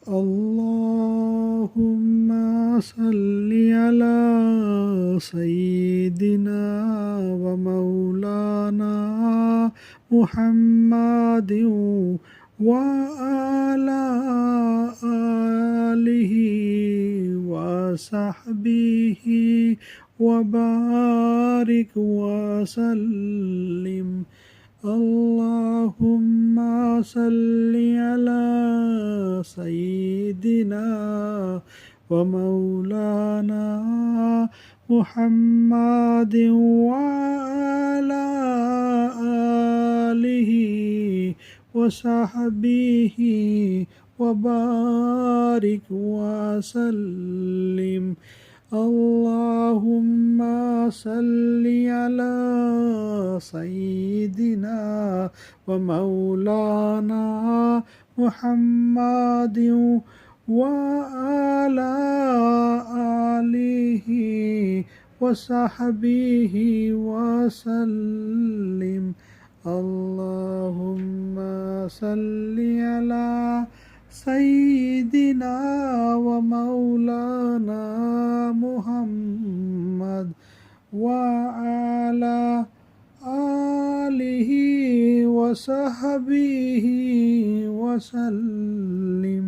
اللهم صل على سيدنا ومولانا محمد وعلى آله وصحبه وبارك وسلم. اللهم صل على سيدنا ومولانا محمد وعلى آله وصحبه وبارك وسلم. اللهم صل على سيدنا ومولانا محمد وعلى آله وصحبه وسلم. اللهم صل على سيدنا ومولانا محمد وعلى آله وصحبه وسلم.